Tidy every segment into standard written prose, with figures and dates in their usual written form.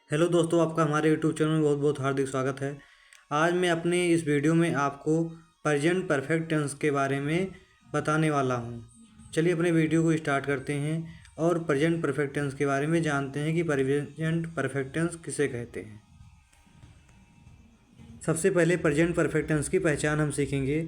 Hello दोस्तों, आपका हमारे यूट्यूब चैनल में बहुत बहुत हार्दिक स्वागत है। आज मैं अपने इस वीडियो में आपको प्रेजेंट परफेक्ट टेंस के बारे में बताने वाला हूं। चलिए अपने वीडियो को स्टार्ट करते हैं और प्रेजेंट परफेक्ट टेंस के बारे में जानते हैं कि प्रेजेंट परफेक्ट टेंस किसे कहते हैं। सबसे पहले प्रेजेंट परफेक्ट टेंस की पहचान हम सीखेंगे।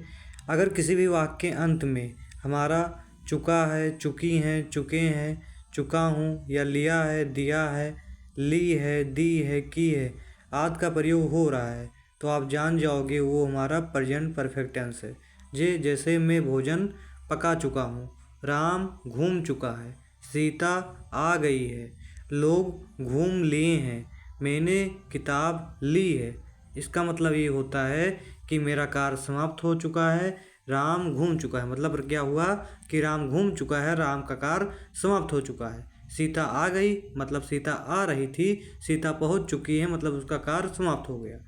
अगर किसी भी वाक्य के अंत में हमारा चुका है, चुकी हैं, चुके हैं, चुका हूँ या लिया है, दिया है, ली है, दी है, की है आदि का प्रयोग हो रहा है तो आप जान जाओगे वो हमारा प्रेजेंट परफेक्ट टेंस है। जैसे मैं भोजन पका चुका हूँ, राम घूम चुका है, सीता आ गई है, लोग घूम लिए हैं, मैंने किताब ली है। इसका मतलब ये होता है कि मेरा कार्य समाप्त हो चुका है, राम घूम चुका है। मतलब क्या हुआ कि राम घूम चुका है, राम का कार्य समाप्त हो चुका है। सीता आ गई मतलब सीता आ रही थी, सीता पहुंच चुकी है मतलब उसका कार्य समाप्त हो गया।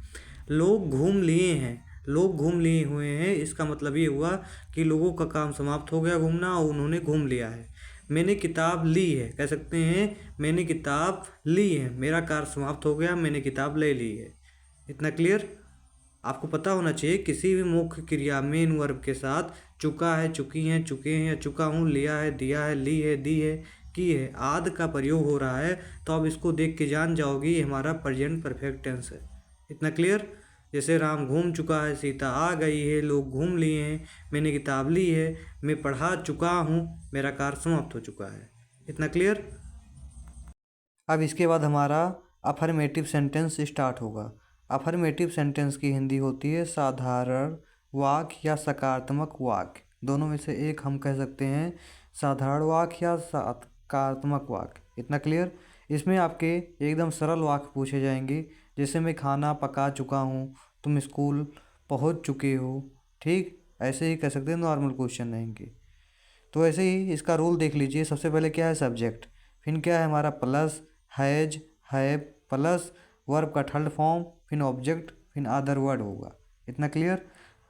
लोग घूम लिए हैं, लोग घूम लिए हुए हैं, इसका मतलब ये हुआ कि लोगों का काम समाप्त हो गया घूमना और उन्होंने घूम लिया है। मैंने किताब ली है, कह सकते हैं मैंने किताब ली है, मेरा कार्य समाप्त हो गया, मैंने किताब ले ली है। इतना क्लियर? आपको पता होना चाहिए किसी भी मुख्य क्रिया मेन वर्ब के साथ चुका है, चुकी हैं, चुके हैं या चुका हूँ, लिया है, दिया है, ली है, दी है, की है आदि का प्रयोग हो रहा है तो आप इसको देख के जान जाओगे ये हमारा प्रेजेंट परफेक्ट टेंस है। इतना क्लियर? जैसे राम घूम चुका है, सीता आ गई है, लोग घूम लिए हैं, मैंने किताब ली है, मैं पढ़ा चुका हूँ, मेरा कार्य समाप्त हो चुका है। इतना क्लियर? अब इसके बाद हमारा अफर्मेटिव सेंटेंस स्टार्ट होगा। अफर्मेटिव सेंटेंस की हिंदी होती है साधारण वाक्य या सकारात्मक वाक्य। दोनों में से एक हम कह सकते हैं साधारण वाक्य या सकारात्मक वाक्य। इतना क्लियर? इसमें आपके एकदम सरल वाक्य पूछे जाएंगे, जैसे मैं खाना पका चुका हूँ, तुम स्कूल पहुँच चुके हो। ठीक ऐसे ही कह सकते हैं, नॉर्मल क्वेश्चन रहेंगे। तो ऐसे ही इसका रूल देख लीजिए। सबसे पहले क्या है सब्जेक्ट, फिर क्या है हमारा plus has have plus verb का थर्ड फॉर्म, फिर ऑब्जेक्ट, फिर अदर वर्ड होगा। इतना क्लियर?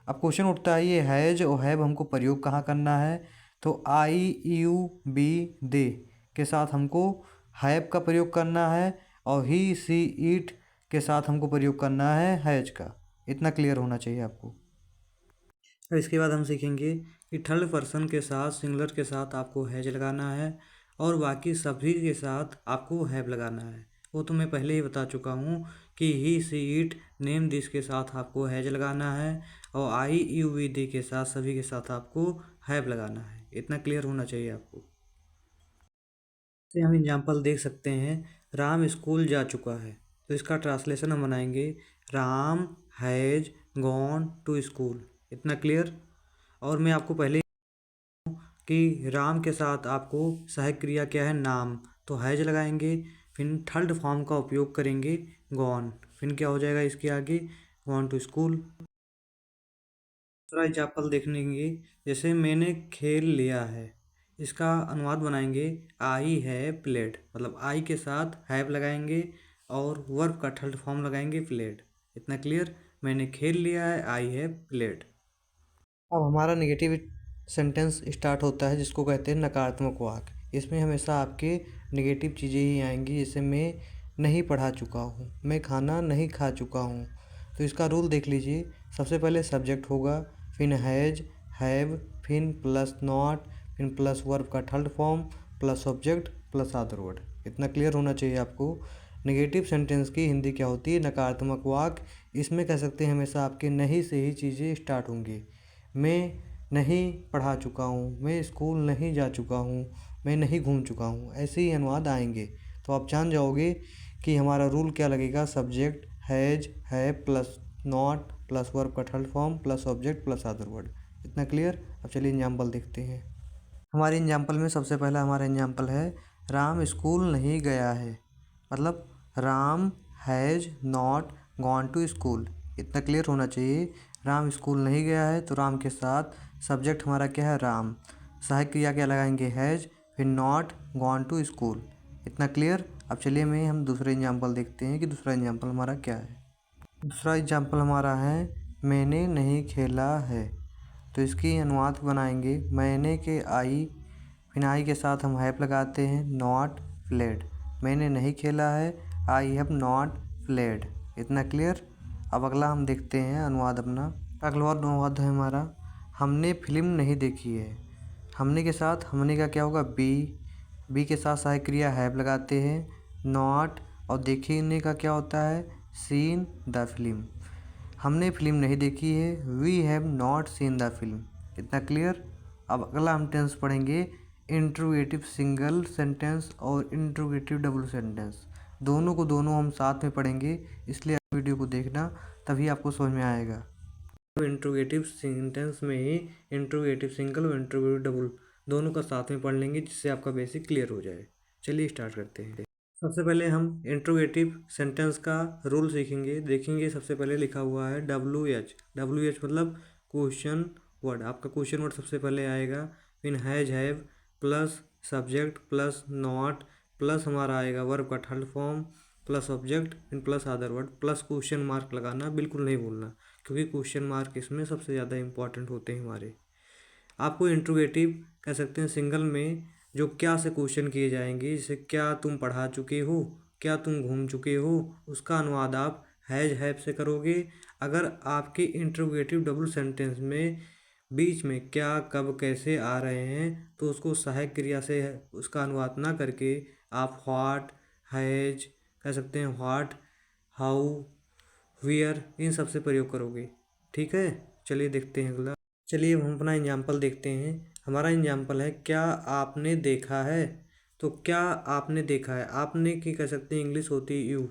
अब क्वेश्चन उठता है ये हैज और हैव हमको प्रयोग कहाँ करना है, तो आई यू बी दे के साथ हमको हैव का प्रयोग करना है और ही सी इट के साथ हमको प्रयोग करना है हैज का। इतना क्लियर होना चाहिए आपको। और इसके बाद हम सीखेंगे कि थर्ड पर्सन के साथ सिंगुलर के साथ आपको हैज लगाना है और बाकी सभी के साथ आपको हैव लगाना है। वो तो मैं पहले ही बता चुका हूँ कि ही सी इट नेम दिस के साथ आपको हैज लगाना है और आई यू वी दी के साथ सभी के साथ आपको हैव लगाना है। इतना क्लियर होना चाहिए आपको। से हम एग्जाम्पल देख सकते हैं, राम स्कूल जा चुका है तो इसका ट्रांसलेशन हम बनाएंगे Ram has gone to school. इतना क्लियर? और मैं आपको पहले कि राम के साथ आपको सहायक क्रिया क्या है नाम, तो हैज लगाएंगे, फिर थर्ड फॉर्म का उपयोग करेंगे गॉन, फिर क्या हो जाएगा इसके आगे गॉन टू स्कूल। दूसरा एग्जाम्पल देखेंगे, जैसे मैंने खेल लिया है, इसका अनुवाद बनाएंगे आई है प्लेड। मतलब आई के साथ हैव लगाएंगे और वर्ब का थर्ड फॉर्म लगाएंगे प्लेड। इतना क्लियर? मैंने खेल लिया है, आई है प्लेड। अब हमारा नेगेटिव सेंटेंस स्टार्ट होता है जिसको कहते हैं नकारात्मक वाक्य। इसमें हमेशा आपके नेगेटिव चीज़ें ही आएंगी, जैसे मैं नहीं पढ़ा चुका हूँ, मैं खाना नहीं खा चुका हूँ। तो इसका रूल देख लीजिए। सबसे पहले सब्जेक्ट होगा, फिर हैज हैव, फिर प्लस नॉट, फिर प्लस वर्ब का third form, plus object, plus other word. इतना क्लियर होना चाहिए आपको। नेगेटिव सेंटेंस की हिंदी क्या होती है नकारात्मक वाक्य। इसमें कह सकते हैं हमेशा आपके नहीं से ही चीज़ें स्टार्ट होंगी। मैं नहीं पढ़ा चुका हूँ, मैं स्कूल नहीं जा चुका हूँ, मैं नहीं घूम चुका हूँ, ऐसे ही अनुवाद आएंगे। तो आप जान जाओगे कि हमारा रूल क्या लगेगा, सब्जेक्ट हैज है प्लस नॉट प्लस वर्ब का third form plus object plus other word. इतना क्लियर? अब चलिए एग्जाम्पल देखते हैं। हमारे एग्जाम्पल में सबसे पहला हमारा एग्जाम्पल है राम स्कूल नहीं गया है। मतलब Ram has not gone to school. इतना क्लियर होना चाहिए। राम स्कूल नहीं गया है तो राम के साथ सब्जेक्ट हमारा क्या है राम, सहायक क्रिया क्या लगाएंगे हैज़, फिर नॉट गॉन टू स्कूल। इतना क्लियर? अब चलिए हम दूसरे एग्जाम्पल देखते हैं कि दूसरा एग्जाम्पल हमारा क्या है। दूसरा एग्जाम्पल हमारा है मैंने नहीं खेला है। तो इसकी अनुवाद बनाएंगे मैंने के आई, फिर आई के साथ हम हैव लगाते हैं नॉट प्लेड। मैंने नहीं खेला है, आई हैव नॉट प्लेड। इतना क्लियर। अब अगला हम देखते हैं अनुवाद अपना। अगला अनुवाद है हमारा, हमने फिल्म नहीं देखी है। हमने के साथ हमने का क्या होगा, बी के साथ सहायक क्रिया हैव लगाते हैं, नॉट, और देखने का क्या होता है, सीन द फिल्म। हमने फिल्म नहीं देखी है, we have not seen the film. इतना क्लियर। अब अगला हम टेंस पढ़ेंगे, इंट्रोगेटिव सिंगल सेंटेंस और इंट्रोगेटिव डबल सेंटेंस। दोनों को दोनों हम साथ में पढ़ेंगे, इसलिए वीडियो को देखना, तभी आपको समझ में आएगा। इंट्रोगेटिव सेंटेंस में ही इंट्रोगेटिव सिंगल और इंट्रोगेटिव डबल दोनों का साथ में पढ़ लेंगे, जिससे आपका बेसिक क्लियर हो जाए। चलिए स्टार्ट करते हैं। सबसे पहले हम इंट्रोगेटिव सेंटेंस का रूल सीखेंगे। देखेंगे सबसे पहले लिखा हुआ है WH मतलब क्वेश्चन वर्ड। आपका क्वेश्चन वर्ड सबसे पहले आएगा, फिर have plus subject plus not plus हमारा आएगा वर्ब का थर्ड फॉर्म प्लस ऑब्जेक्ट फिर plus other word plus question mark लगाना बिल्कुल नहीं भूलना, क्योंकि क्वेश्चन मार्क इसमें सबसे ज़्यादा इंपॉर्टेंट होते हैं हमारे। आपको इंट्रोगेटिव कह सकते हैं सिंगल में जो क्या से क्वेश्चन किए जाएंगे, जैसे क्या तुम पढ़ा चुके हो, क्या तुम घूम चुके हो, उसका अनुवाद आप हैव से करोगे। अगर आपके इंट्रोगेटिव डबल सेंटेंस में बीच में क्या कब कैसे आ रहे हैं, तो उसको सहायक क्रिया से उसका अनुवाद ना करके आप व्हाट, हैज कह सकते हैं, व्हाट, हाउ, वेयर, इन सब से प्रयोग करोगे। ठीक है, चलिए देखते हैं अगला। चलिए हम अपना एग्जाम्पल देखते हैं। हमारा एग्जाम्पल है, क्या आपने देखा है। तो क्या आपने देखा है, आपने की कह सकते हैं इंग्लिश होती है यू,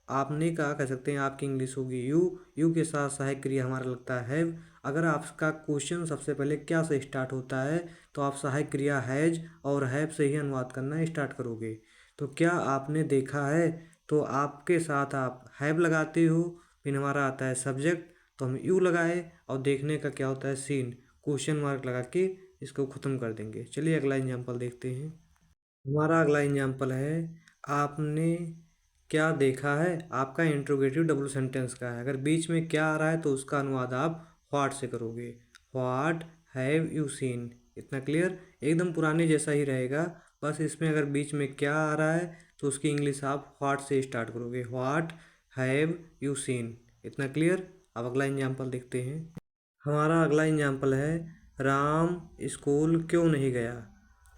आपने का कह सकते हैं आपकी इंग्लिश होगी यू के साथ सहायक क्रिया हमारा लगता है हैव। अगर आपका क्वेश्चन सबसे पहले क्या से स्टार्ट होता है, तो आप सहायक क्रिया हैज और हैव से ही अनुवाद करना स्टार्ट करोगे। तो क्या आपने देखा है, तो आपके साथ आप हैव लगाते हो, फिर हमारा आता है सब्जेक्ट, तो हम यू लगाए, और देखने का क्या होता है सीन, क्वेश्चन मार्क लगा के इसको ख़त्म कर देंगे। चलिए अगला एग्जाम्पल देखते हैं। हमारा अगला एग्जाम्पल है, आपने क्या देखा है। आपका इंट्रोगेटिव डबल सेंटेंस का है। अगर बीच में क्या आ रहा है, तो उसका अनुवाद आप व्हाट से करोगे, व्हाट हैव यू सीन। इतना क्लियर, एकदम पुराने जैसा ही रहेगा, बस इसमें अगर बीच में क्या आ रहा है, तो उसकी इंग्लिश आप व्हाट से स्टार्ट करोगे, व्हाट हैव यू सीन। इतना क्लियर। अब अगला एग्जाम्पल देखते हैं। हमारा अगला एग्जाम्पल है, राम स्कूल क्यों नहीं गया।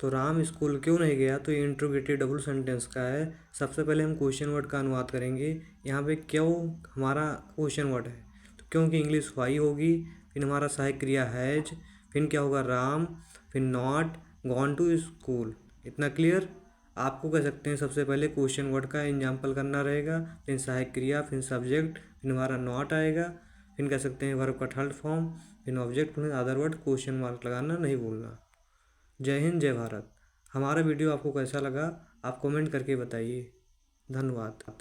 तो राम स्कूल क्यों नहीं गया, तो ये इंट्रोगेटिव डबल सेंटेंस का है। सबसे पहले हम क्वेश्चन वर्ड का अनुवाद करेंगे। यहाँ पे क्यों हमारा क्वेश्चन वर्ड है, तो क्यों की इंग्लिश वाई होगी, फिर हमारा सहायक क्रिया हैज, फिर क्या होगा राम, फिर नॉट गॉन टू स्कूल। इतना क्लियर। आपको कह सकते हैं सबसे पहले क्वेश्चन वर्ड का एग्जाम्पल करना रहेगा, फिर सहायक क्रिया, फिर सब्जेक्ट, फिर हमारा नॉट आएगा, फिर कह सकते हैं वर्ब का थर्ड फॉर्म, फिर ऑब्जेक्ट, फिर अदर वर्ड, क्वेश्चन मार्क लगाना नहीं भूलना। जय हिंद, जय भारत। हमारा वीडियो आपको कैसा लगा, आप कमेंट करके बताइए। धन्यवाद।